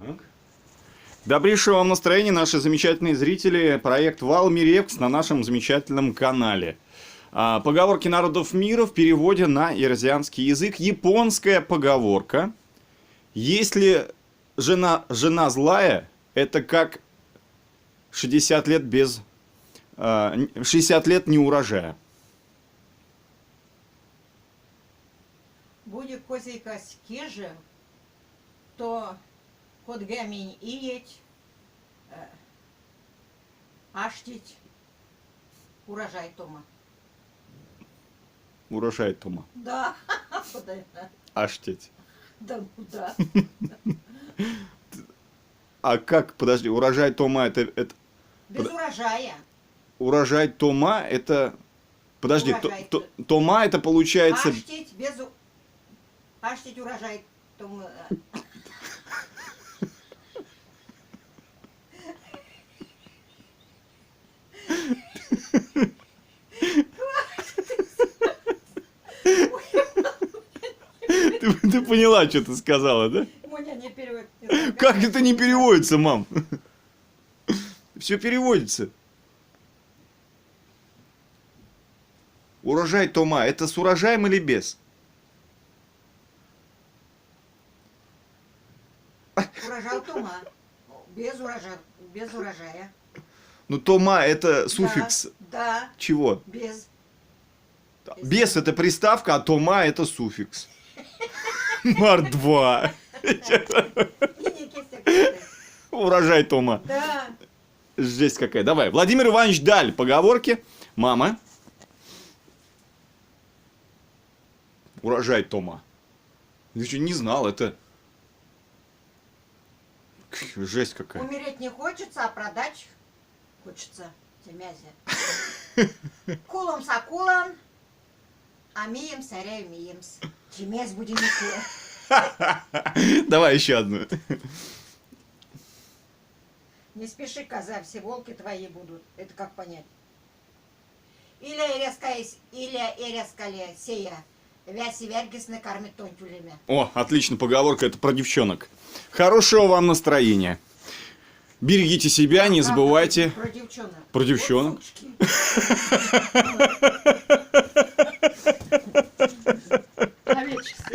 Так. Добрейшего вам настроения, наши замечательные зрители. Проект Валмирекс на нашем замечательном канале. Поговорки народов мира в переводе на ирзианский язык. Японская поговорка. Если жена злая, это как 60 лет без 60 лет не урожая. Будет козейка скеже, то ход гамень иеть, аштить, урожай тома. Урожай тома. Да. Аштеть. Да, ну да. А как, подожди, урожай тома это Без урожая. урожай тома это... Подожди, Урожай. тома это получается... Аштить без... Аштить урожай тома. Ты поняла, что ты сказала, да? Моня не переводит. Как это не переводится, мам? Все переводится. Урожай тома, это с урожаем или без? Урожай тома. Без урожая. Ну, тома это суффикс Да, чего? без. Без это приставка, а тома это суффикс. Мордва. Урожай тома. Да. Жесть какая. Давай. Владимир Иванович Даль. Поговорки. Мама. Урожай тома. Я что, не знал, это... Жесть какая. Умереть не хочется, а продать хочется. Темязи. Кулом с акулом, а мием саряю миемс. Темязь будем идти. Давай еще одну. Не спеши, коза, все волки твои будут. Это как понять? Или эрескале сея. Вяси вергис накормит тонтюлями. О, отлично, поговорка, это про девчонок. Хорошего вам настроения. Берегите себя, не забывайте. Про девчонок. Про девчонок. Вот сучки.